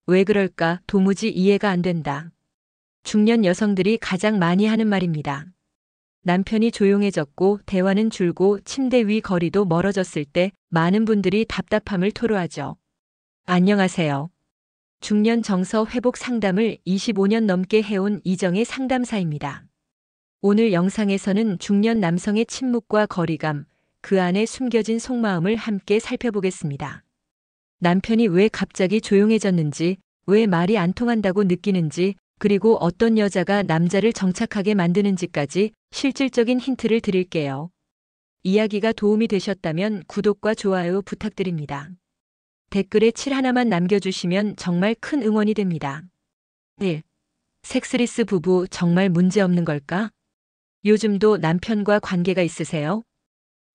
왜 그럴까 도무지 이해가 안 된다. 중년 여성들이 가장 많이 하는 말입니다. 남편이 조용해졌고 대화는 줄고 침대 위 거리도 멀어졌을 때 많은 분들이 답답함을 토로하죠. 안녕하세요. 중년 정서 회복 상담을 25년 넘게 해온 이정의 상담사입니다. 오늘 영상에서는 중년 남성의 침묵과 거리감, 그 안에 숨겨진 속마음을 함께 살펴보겠습니다. 남편이 왜 갑자기 조용해졌는지, 왜 말이 안 통한다고 느끼는지, 그리고 어떤 여자가 남자를 정착하게 만드는지까지 실질적인 힌트를 드릴게요. 이야기가 도움이 되셨다면 구독과 좋아요 부탁드립니다. 댓글에 7 하나만 남겨주시면 정말 큰 응원이 됩니다. 1. 섹스리스 부부 정말 문제 없는 걸까? 요즘도 남편과 관계가 있으세요?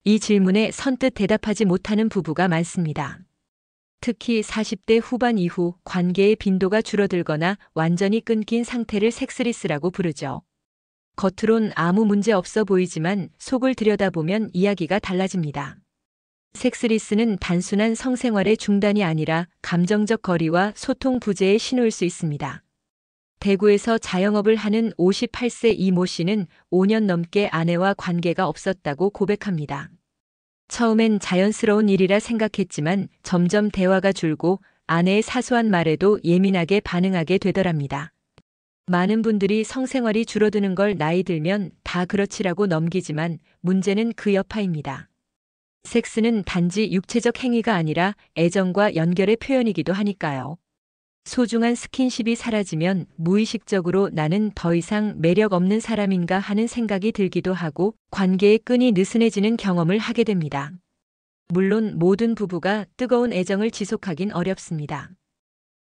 이 질문에 선뜻 대답하지 못하는 부부가 많습니다. 특히 40대 후반 이후 관계의 빈도가 줄어들거나 완전히 끊긴 상태를 섹스리스라고 부르죠. 겉으론 아무 문제 없어 보이지만 속을 들여다보면 이야기가 달라집니다. 섹스리스는 단순한 성생활의 중단이 아니라 감정적 거리와 소통 부재의 신호일 수 있습니다. 대구에서 자영업을 하는 58세 이모 씨는 5년 넘게 아내와 관계가 없었다고 고백합니다. 처음엔 자연스러운 일이라 생각했지만 점점 대화가 줄고 아내의 사소한 말에도 예민하게 반응하게 되더랍니다. 많은 분들이 성생활이 줄어드는 걸 나이 들면 다 그렇지라고 넘기지만 문제는 그 여파입니다. 섹스는 단지 육체적 행위가 아니라 애정과 연결의 표현이기도 하니까요. 소중한 스킨십이 사라지면 무의식적으로 나는 더 이상 매력 없는 사람인가 하는 생각이 들기도 하고 관계의 끈이 느슨해지는 경험을 하게 됩니다. 물론 모든 부부가 뜨거운 애정을 지속하긴 어렵습니다.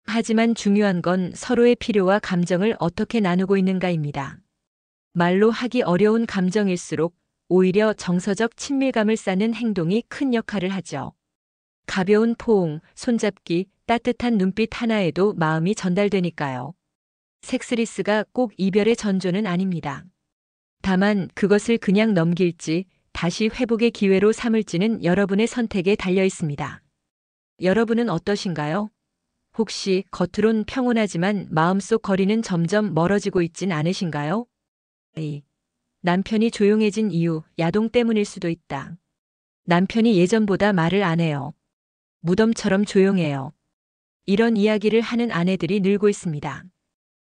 하지만 중요한 건 서로의 필요와 감정을 어떻게 나누고 있는가입니다. 말로 하기 어려운 감정일수록 오히려 정서적 친밀감을 쌓는 행동이 큰 역할을 하죠. 가벼운 포옹, 손잡기, 따뜻한 눈빛 하나에도 마음이 전달되니까요. 섹스리스가 꼭 이별의 전조는 아닙니다. 다만 그것을 그냥 넘길지 다시 회복의 기회로 삼을지는 여러분의 선택에 달려 있습니다. 여러분은 어떠신가요? 혹시 겉으론 평온하지만 마음속 거리는 점점 멀어지고 있진 않으신가요? A. 남편이 조용해진 이유, 야동 때문일 수도 있다. 남편이 예전보다 말을 안 해요. 무덤처럼 조용해요. 이런 이야기를 하는 아내들이 늘고 있습니다.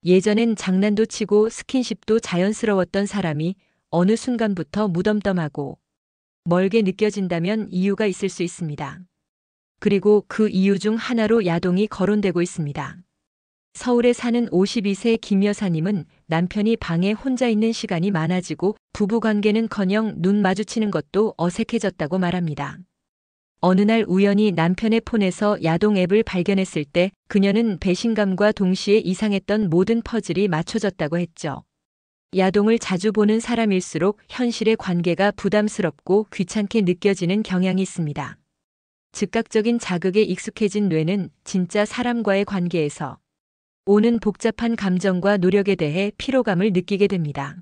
예전엔 장난도 치고 스킨십도 자연스러웠던 사람이 어느 순간부터 무덤덤하고 멀게 느껴진다면 이유가 있을 수 있습니다. 그리고 그 이유 중 하나로 야동이 거론되고 있습니다. 서울에 사는 52세 김 여사님은 남편이 방에 혼자 있는 시간이 많아지고 부부관계는커녕 눈 마주치는 것도 어색해졌다고 말합니다. 어느 날 우연히 남편의 폰에서 야동 앱을 발견했을 때 그녀는 배신감과 동시에 이상했던 모든 퍼즐이 맞춰졌다고 했죠. 야동을 자주 보는 사람일수록 현실의 관계가 부담스럽고 귀찮게 느껴지는 경향이 있습니다. 즉각적인 자극에 익숙해진 뇌는 진짜 사람과의 관계에서 오는 복잡한 감정과 노력에 대해 피로감을 느끼게 됩니다.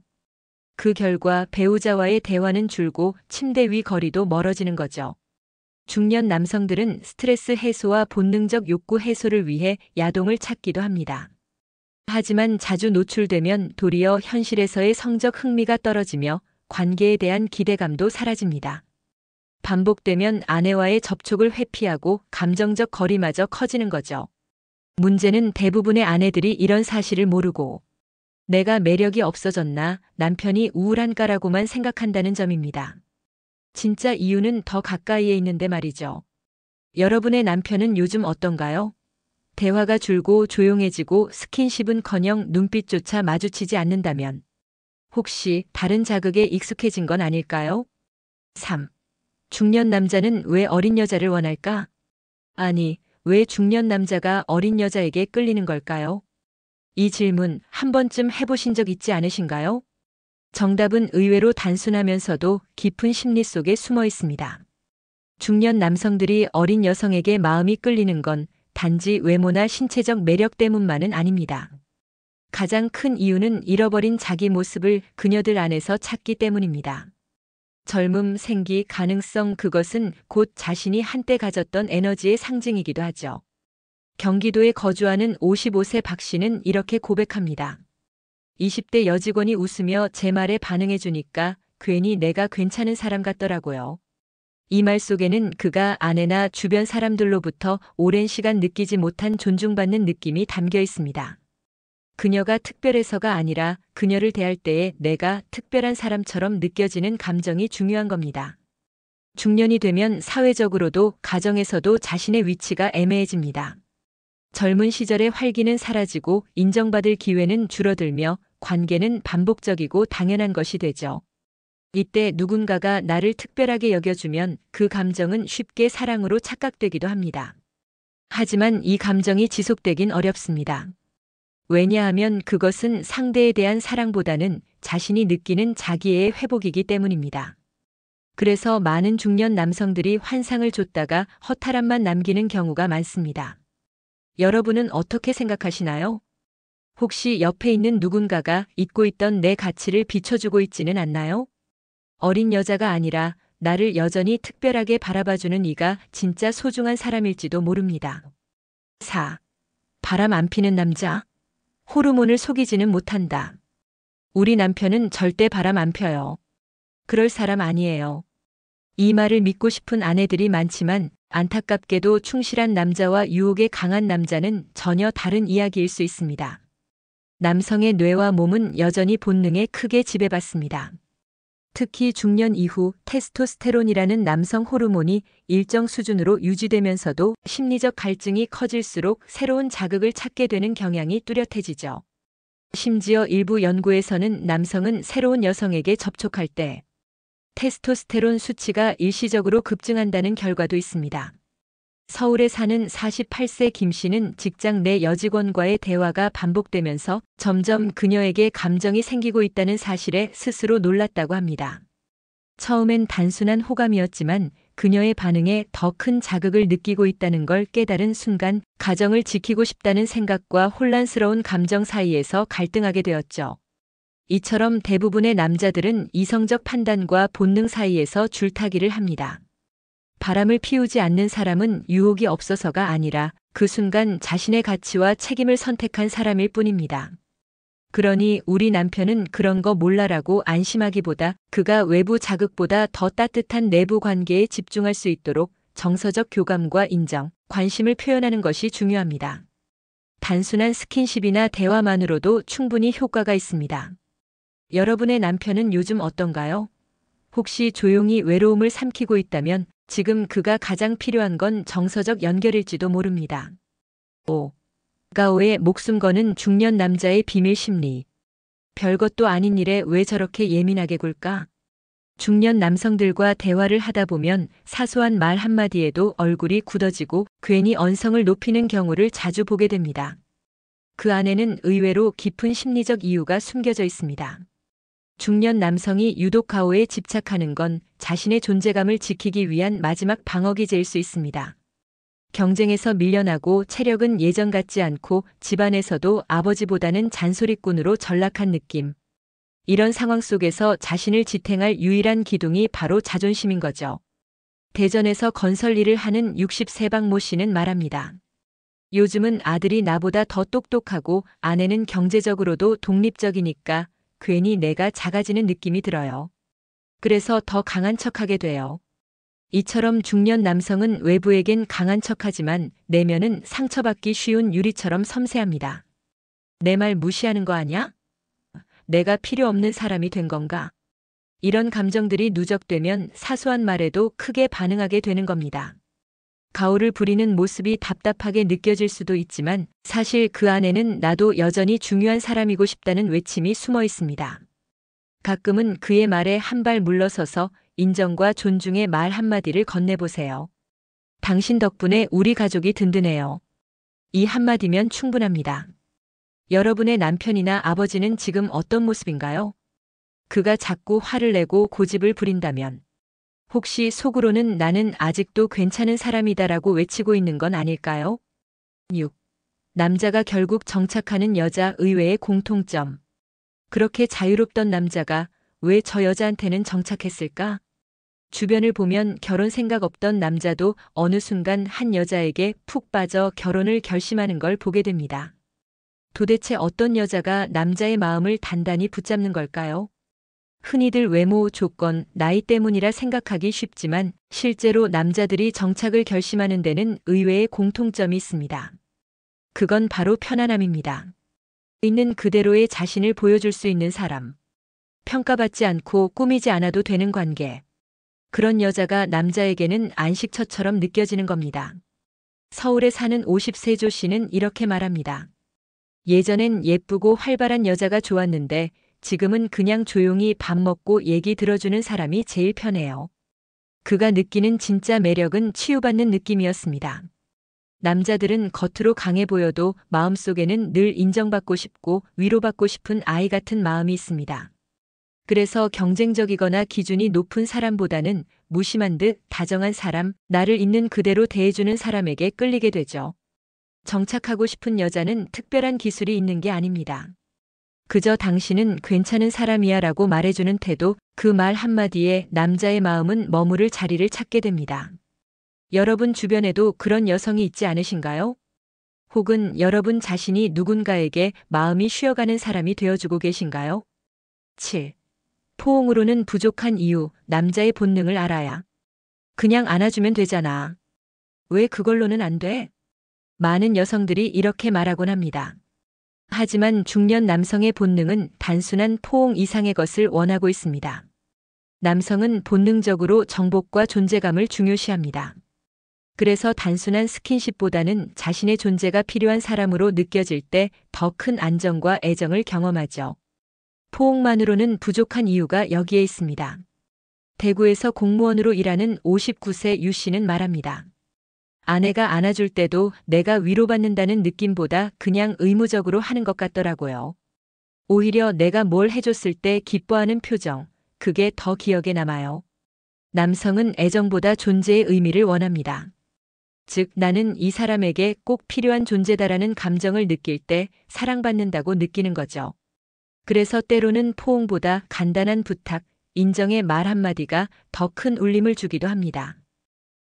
그 결과 배우자와의 대화는 줄고 침대 위 거리도 멀어지는 거죠. 중년 남성들은 스트레스 해소와 본능적 욕구 해소를 위해 야동을 찾기도 합니다. 하지만 자주 노출되면 도리어 현실에서의 성적 흥미가 떨어지며 관계에 대한 기대감도 사라집니다. 반복되면 아내와의 접촉을 회피하고 감정적 거리마저 커지는 거죠. 문제는 대부분의 아내들이 이런 사실을 모르고 내가 매력이 없어졌나, 남편이 우울한가라고만 생각한다는 점입니다. 진짜 이유는 더 가까이에 있는데 말이죠. 여러분의 남편은 요즘 어떤가요? 대화가 줄고 조용해지고 스킨십은커녕 눈빛조차 마주치지 않는다면 혹시 다른 자극에 익숙해진 건 아닐까요? 3. 중년 남자는 왜 어린 여자를 원할까? 아니, 왜 중년 남자가 어린 여자에게 끌리는 걸까요? 이 질문 한 번쯤 해보신 적 있지 않으신가요? 정답은 의외로 단순하면서도 깊은 심리 속에 숨어 있습니다. 중년 남성들이 어린 여성에게 마음이 끌리는 건 단지 외모나 신체적 매력 때문만은 아닙니다. 가장 큰 이유는 잃어버린 자기 모습을 그녀들 안에서 찾기 때문입니다. 젊음, 생기, 가능성, 그것은 곧 자신이 한때 가졌던 에너지의 상징이기도 하죠. 경기도에 거주하는 55세 박 씨는 이렇게 고백합니다. 20대 여직원이 웃으며 제 말에 반응해주니까 괜히 내가 괜찮은 사람 같더라고요. 이 말 속에는 그가 아내나 주변 사람들로부터 오랜 시간 느끼지 못한 존중받는 느낌이 담겨 있습니다. 그녀가 특별해서가 아니라 그녀를 대할 때에 내가 특별한 사람처럼 느껴지는 감정이 중요한 겁니다. 중년이 되면 사회적으로도 가정에서도 자신의 위치가 애매해집니다. 젊은 시절의 활기는 사라지고 인정받을 기회는 줄어들며 관계는 반복적이고 당연한 것이 되죠. 이때 누군가가 나를 특별하게 여겨주면 그 감정은 쉽게 사랑으로 착각되기도 합니다. 하지만 이 감정이 지속되긴 어렵습니다. 왜냐하면 그것은 상대에 대한 사랑보다는 자신이 느끼는 자기애의 회복이기 때문입니다. 그래서 많은 중년 남성들이 환상을 줬다가 허탈함만 남기는 경우가 많습니다. 여러분은 어떻게 생각하시나요? 혹시 옆에 있는 누군가가 잊고 있던 내 가치를 비춰주고 있지는 않나요? 어린 여자가 아니라 나를 여전히 특별하게 바라봐주는 이가 진짜 소중한 사람일지도 모릅니다. 4. 바람 안 피는 남자. 호르몬을 속이지는 못한다. 우리 남편은 절대 바람 안 펴요. 그럴 사람 아니에요. 이 말을 믿고 싶은 아내들이 많지만 안타깝게도 충실한 남자와 유혹에 강한 남자는 전혀 다른 이야기일 수 있습니다. 남성의 뇌와 몸은 여전히 본능에 크게 지배받습니다. 특히 중년 이후 테스토스테론이라는 남성 호르몬이 일정 수준으로 유지되면서도 심리적 갈증이 커질수록 새로운 자극을 찾게 되는 경향이 뚜렷해지죠. 심지어 일부 연구에서는 남성은 새로운 여성에게 접촉할 때 테스토스테론 수치가 일시적으로 급증한다는 결과도 있습니다. 서울에 사는 48세 김 씨는 직장 내 여직원과의 대화가 반복되면서 점점 그녀에게 감정이 생기고 있다는 사실에 스스로 놀랐다고 합니다. 처음엔 단순한 호감이었지만 그녀의 반응에 더 큰 자극을 느끼고 있다는 걸 깨달은 순간 가정을 지키고 싶다는 생각과 혼란스러운 감정 사이에서 갈등하게 되었죠. 이처럼 대부분의 남자들은 이성적 판단과 본능 사이에서 줄타기를 합니다. 바람을 피우지 않는 사람은 유혹이 없어서가 아니라 그 순간 자신의 가치와 책임을 선택한 사람일 뿐입니다. 그러니 우리 남편은 그런 거 몰라라고 안심하기보다 그가 외부 자극보다 더 따뜻한 내부 관계에 집중할 수 있도록 정서적 교감과 인정, 관심을 표현하는 것이 중요합니다. 단순한 스킨십이나 대화만으로도 충분히 효과가 있습니다. 여러분의 남편은 요즘 어떤가요? 혹시 조용히 외로움을 삼키고 있다면 지금 그가 가장 필요한 건 정서적 연결일지도 모릅니다. 5. 가오의 목숨 거는 중년 남자의 비밀 심리. 별것도 아닌 일에 왜 저렇게 예민하게 굴까? 중년 남성들과 대화를 하다 보면 사소한 말 한마디에도 얼굴이 굳어지고 괜히 언성을 높이는 경우를 자주 보게 됩니다. 그 안에는 의외로 깊은 심리적 이유가 숨겨져 있습니다. 중년 남성이 유독 가오에 집착하는 건 자신의 존재감을 지키기 위한 마지막 방어기제일 수 있습니다. 경쟁에서 밀려나고 체력은 예전 같지 않고 집안에서도 아버지보다는 잔소리꾼으로 전락한 느낌. 이런 상황 속에서 자신을 지탱할 유일한 기둥이 바로 자존심인 거죠. 대전에서 건설 일을 하는 60세박 모 씨는 말합니다. 요즘은 아들이 나보다 더 똑똑하고 아내는 경제적으로도 독립적이니까 괜히 내가 작아지는 느낌이 들어요. 그래서 더 강한 척하게 돼요. 이처럼 중년 남성은 외부에겐 강한 척하지만 내면은 상처받기 쉬운 유리처럼 섬세합니다. 내 말 무시하는 거 아냐? 내가 필요 없는 사람이 된 건가? 이런 감정들이 누적되면 사소한 말에도 크게 반응하게 되는 겁니다. 가오를 부리는 모습이 답답하게 느껴질 수도 있지만 사실 그 안에는 나도 여전히 중요한 사람이고 싶다는 외침이 숨어 있습니다. 가끔은 그의 말에 한 발 물러서서 인정과 존중의 말 한마디를 건네보세요. 당신 덕분에 우리 가족이 든든해요. 이 한마디면 충분합니다. 여러분의 남편이나 아버지는 지금 어떤 모습인가요? 그가 자꾸 화를 내고 고집을 부린다면 혹시 속으로는 나는 아직도 괜찮은 사람이다라고 외치고 있는 건 아닐까요? 6. 남자가 결국 정착하는 여자 의외의 공통점. 그렇게 자유롭던 남자가 왜 저 여자한테는 정착했을까? 주변을 보면 결혼 생각 없던 남자도 어느 순간 한 여자에게 푹 빠져 결혼을 결심하는 걸 보게 됩니다. 도대체 어떤 여자가 남자의 마음을 단단히 붙잡는 걸까요? 흔히들 외모, 조건, 나이 때문이라 생각하기 쉽지만 실제로 남자들이 정착을 결심하는 데는 의외의 공통점이 있습니다. 그건 바로 편안함입니다. 있는 그대로의 자신을 보여줄 수 있는 사람. 평가받지 않고 꾸미지 않아도 되는 관계. 그런 여자가 남자에게는 안식처처럼 느껴지는 겁니다. 서울에 사는 50세 조 씨는 이렇게 말합니다. 예전엔 예쁘고 활발한 여자가 좋았는데 지금은 그냥 조용히 밥 먹고 얘기 들어주는 사람이 제일 편해요. 그가 느끼는 진짜 매력은 치유받는 느낌이었습니다. 남자들은 겉으로 강해 보여도 마음속에는 늘 인정받고 싶고 위로받고 싶은 아이 같은 마음이 있습니다. 그래서 경쟁적이거나 기준이 높은 사람보다는 무심한 듯 다정한 사람, 나를 있는 그대로 대해주는 사람에게 끌리게 되죠. 정착하고 싶은 여자는 특별한 기술이 있는 게 아닙니다. 그저 당신은 괜찮은 사람이야 라고 말해주는 태도, 그 말 한마디에 남자의 마음은 머무를 자리를 찾게 됩니다. 여러분 주변에도 그런 여성이 있지 않으신가요? 혹은 여러분 자신이 누군가에게 마음이 쉬어가는 사람이 되어주고 계신가요? 7. 포옹으로는 부족한 이유, 남자의 본능을 알아야. 그냥 안아주면 되잖아. 왜 그걸로는 안 돼? 많은 여성들이 이렇게 말하곤 합니다. 하지만 중년 남성의 본능은 단순한 포옹 이상의 것을 원하고 있습니다. 남성은 본능적으로 정복과 존재감을 중요시합니다. 그래서 단순한 스킨십보다는 자신의 존재가 필요한 사람으로 느껴질 때 더 큰 안정과 애정을 경험하죠. 포옹만으로는 부족한 이유가 여기에 있습니다. 대구에서 공무원으로 일하는 59세 유 씨는 말합니다. 아내가 안아줄 때도 내가 위로받는다는 느낌보다 그냥 의무적으로 하는 것 같더라고요. 오히려 내가 뭘 해줬을 때 기뻐하는 표정, 그게 더 기억에 남아요. 남성은 애정보다 존재의 의미를 원합니다. 즉, 나는 이 사람에게 꼭 필요한 존재다라는 감정을 느낄 때 사랑받는다고 느끼는 거죠. 그래서 때로는 포옹보다 간단한 부탁, 인정의 말 한마디가 더 큰 울림을 주기도 합니다.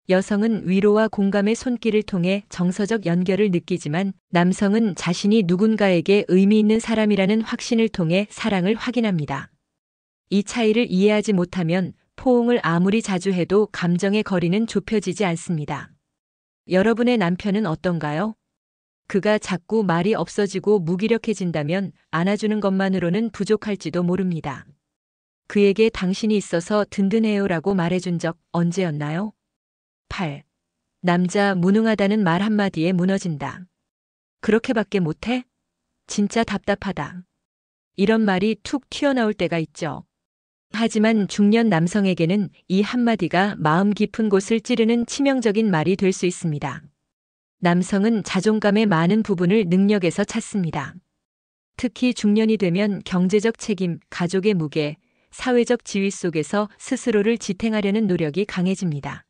여성은 위로와 공감의 손길을 통해 정서적 연결을 느끼지만 남성은 자신이 누군가에게 의미 있는 사람이라는 확신을 통해 사랑을 확인합니다. 이 차이를 이해하지 못하면 포옹을 아무리 자주 해도 감정의 거리는 좁혀지지 않습니다. 여러분의 남편은 어떤가요? 그가 자꾸 말이 없어지고 무기력해진다면 안아주는 것만으로는 부족할지도 모릅니다. 그에게 당신이 있어서 든든해요라고 말해준 적 언제였나요? 8. 남자 무능하다는 말 한마디에 무너진다. 그렇게밖에 못해? 진짜 답답하다. 이런 말이 툭 튀어나올 때가 있죠. 하지만 중년 남성에게는 이 한마디가 마음 깊은 곳을 찌르는 치명적인 말이 될 수 있습니다. 남성은 자존감의 많은 부분을 능력에서 찾습니다. 특히 중년이 되면 경제적 책임, 가족의 무게, 사회적 지위 속에서 스스로를 지탱하려는 노력이 강해집니다.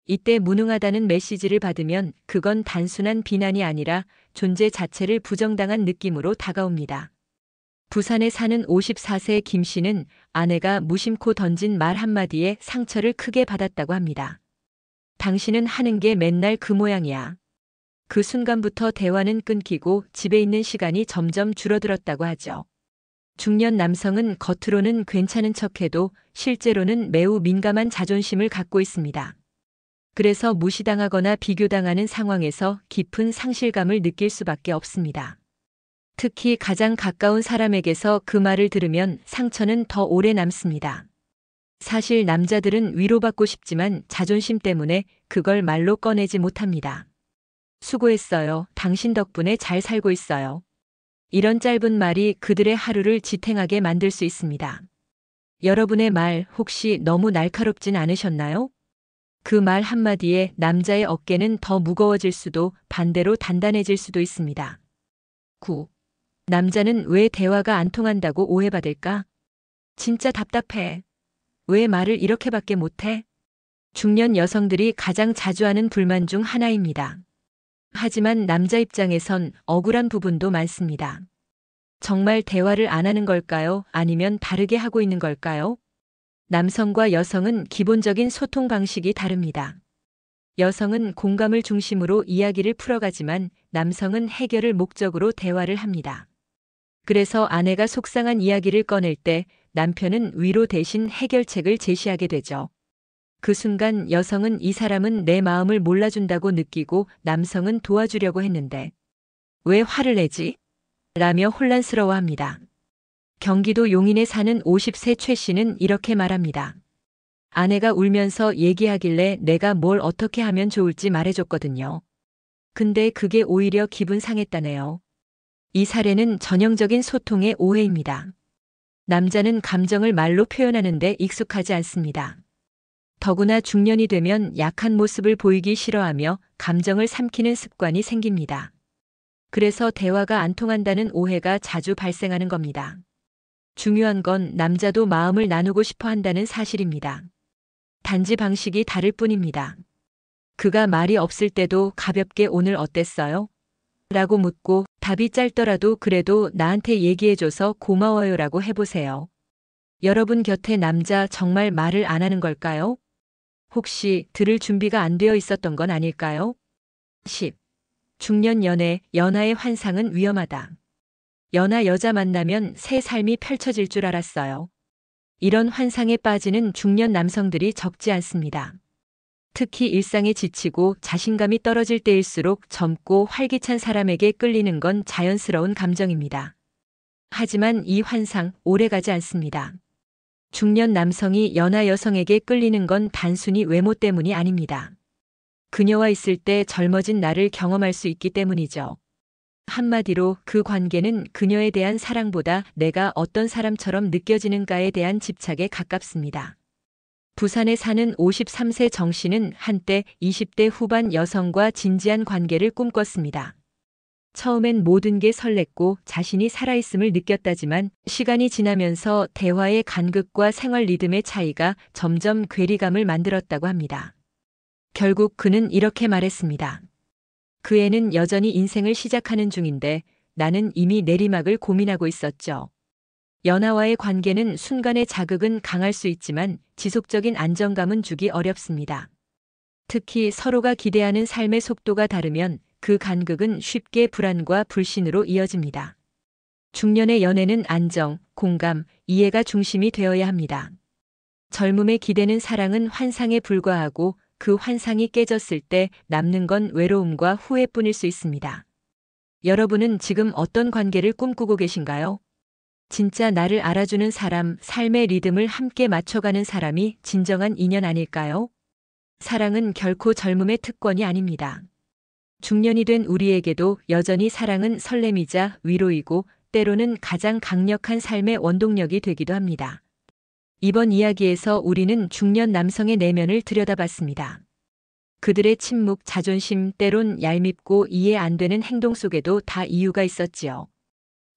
이때 무능하다는 메시지를 받으면 그건 단순한 비난이 아니라 존재 자체를 부정당한 느낌으로 다가옵니다. 부산에 사는 54세 김 씨는 아내가 무심코 던진 말 한마디에 상처를 크게 받았다고 합니다. 당신은 하는 게 맨날 그 모양이야. 그 순간부터 대화는 끊기고 집에 있는 시간이 점점 줄어들었다고 하죠. 중년 남성은 겉으로는 괜찮은 척해도 실제로는 매우 민감한 자존심을 갖고 있습니다. 그래서 무시당하거나 비교당하는 상황에서 깊은 상실감을 느낄 수밖에 없습니다. 특히 가장 가까운 사람에게서 그 말을 들으면 상처는 더 오래 남습니다. 사실 남자들은 위로받고 싶지만 자존심 때문에 그걸 말로 꺼내지 못합니다. 수고했어요. 당신 덕분에 잘 살고 있어요. 이런 짧은 말이 그들의 하루를 지탱하게 만들 수 있습니다. 여러분의 말 혹시 너무 날카롭진 않으셨나요? 그 말 한마디에 남자의 어깨는 더 무거워질 수도 반대로 단단해질 수도 있습니다. 9. 남자는 왜 대화가 안 통한다고 오해받을까? 진짜 답답해. 왜 말을 이렇게밖에 못해? 중년 여성들이 가장 자주 하는 불만 중 하나입니다. 하지만 남자 입장에선 억울한 부분도 많습니다. 정말 대화를 안 하는 걸까요? 아니면 다르게 하고 있는 걸까요? 남성과 여성은 기본적인 소통 방식이 다릅니다. 여성은 공감을 중심으로 이야기를 풀어가지만 남성은 해결을 목적으로 대화를 합니다. 그래서 아내가 속상한 이야기를 꺼낼 때 남편은 위로 대신 해결책을 제시하게 되죠. 그 순간 여성은 이 사람은 내 마음을 몰라준다고 느끼고 남성은 도와주려고 했는데 왜 화를 내지? 라며 혼란스러워합니다. 경기도 용인에 사는 50세 최 씨는 이렇게 말합니다. 아내가 울면서 얘기하길래 내가 뭘 어떻게 하면 좋을지 말해줬거든요. 근데 그게 오히려 기분 상했다네요. 이 사례는 전형적인 소통의 오해입니다. 남자는 감정을 말로 표현하는데 익숙하지 않습니다. 더구나 중년이 되면 약한 모습을 보이기 싫어하며 감정을 삼키는 습관이 생깁니다. 그래서 대화가 안 통한다는 오해가 자주 발생하는 겁니다. 중요한 건 남자도 마음을 나누고 싶어 한다는 사실입니다. 단지 방식이 다를 뿐입니다. 그가 말이 없을 때도 가볍게 오늘 어땠어요? 라고 묻고 답이 짧더라도 그래도 나한테 얘기해줘서 고마워요 라고 해보세요. 여러분 곁에 남자 정말 말을 안 하는 걸까요? 혹시 들을 준비가 안 되어 있었던 건 아닐까요? 10. 중년 연애, 연하의 환상은 위험하다. 연하 여자 만나면 새 삶이 펼쳐질 줄 알았어요. 이런 환상에 빠지는 중년 남성들이 적지 않습니다. 특히 일상에 지치고 자신감이 떨어질 때일수록 젊고 활기찬 사람에게 끌리는 건 자연스러운 감정입니다. 하지만 이 환상 오래가지 않습니다. 중년 남성이 연하 여성에게 끌리는 건 단순히 외모 때문이 아닙니다. 그녀와 있을 때 젊어진 나를 경험할 수 있기 때문이죠. 한마디로 그 관계는 그녀에 대한 사랑보다 내가 어떤 사람처럼 느껴지는가에 대한 집착에 가깝습니다. 부산에 사는 53세 정 씨는 한때 20대 후반 여성과 진지한 관계를 꿈꿨습니다. 처음엔 모든 게 설렜고 자신이 살아있음을 느꼈다지만 시간이 지나면서 대화의 간극과 생활 리듬의 차이가 점점 괴리감을 만들었다고 합니다. 결국 그는 이렇게 말했습니다. 그 애는 여전히 인생을 시작하는 중인데 나는 이미 내리막을 고민하고 있었죠. 연하와의 관계는 순간의 자극은 강할 수 있지만 지속적인 안정감은 주기 어렵습니다. 특히 서로가 기대하는 삶의 속도가 다르면 그 간극은 쉽게 불안과 불신으로 이어집니다. 중년의 연애는 안정, 공감, 이해가 중심이 되어야 합니다. 젊음에 기대는 사랑은 환상에 불과하고 그 환상이 깨졌을 때 남는 건 외로움과 후회뿐일 수 있습니다. 여러분은 지금 어떤 관계를 꿈꾸고 계신가요? 진짜 나를 알아주는 사람, 삶의 리듬을 함께 맞춰가는 사람이 진정한 인연 아닐까요? 사랑은 결코 젊음의 특권이 아닙니다. 중년이 된 우리에게도 여전히 사랑은 설렘이자 위로이고 때로는 가장 강력한 삶의 원동력이 되기도 합니다. 이번 이야기에서 우리는 중년 남성의 내면을 들여다봤습니다. 그들의 침묵, 자존심, 때론 얄밉고 이해 안 되는 행동 속에도 다 이유가 있었지요.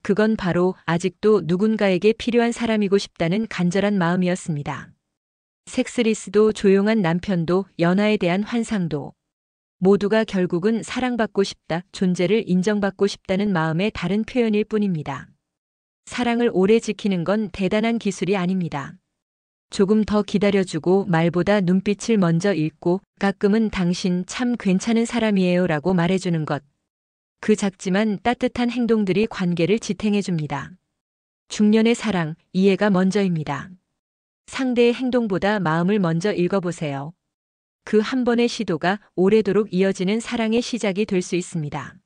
그건 바로 아직도 누군가에게 필요한 사람이고 싶다는 간절한 마음이었습니다. 섹스리스도 조용한 남편도 연하에 대한 환상도 모두가 결국은 사랑받고 싶다, 존재를 인정받고 싶다는 마음의 다른 표현일 뿐입니다. 사랑을 오래 지키는 건 대단한 기술이 아닙니다. 조금 더 기다려주고 말보다 눈빛을 먼저 읽고 가끔은 당신 참 괜찮은 사람이에요 라고 말해주는 것. 그 작지만 따뜻한 행동들이 관계를 지탱해줍니다. 중년의 사랑, 이해가 먼저입니다. 상대의 행동보다 마음을 먼저 읽어보세요. 그 한 번의 시도가 오래도록 이어지는 사랑의 시작이 될 수 있습니다.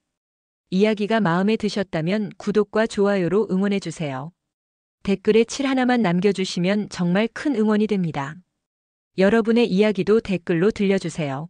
이야기가 마음에 드셨다면 구독과 좋아요로 응원해주세요. 댓글에 7 하나만 남겨주시면 정말 큰 응원이 됩니다. 여러분의 이야기도 댓글로 들려주세요.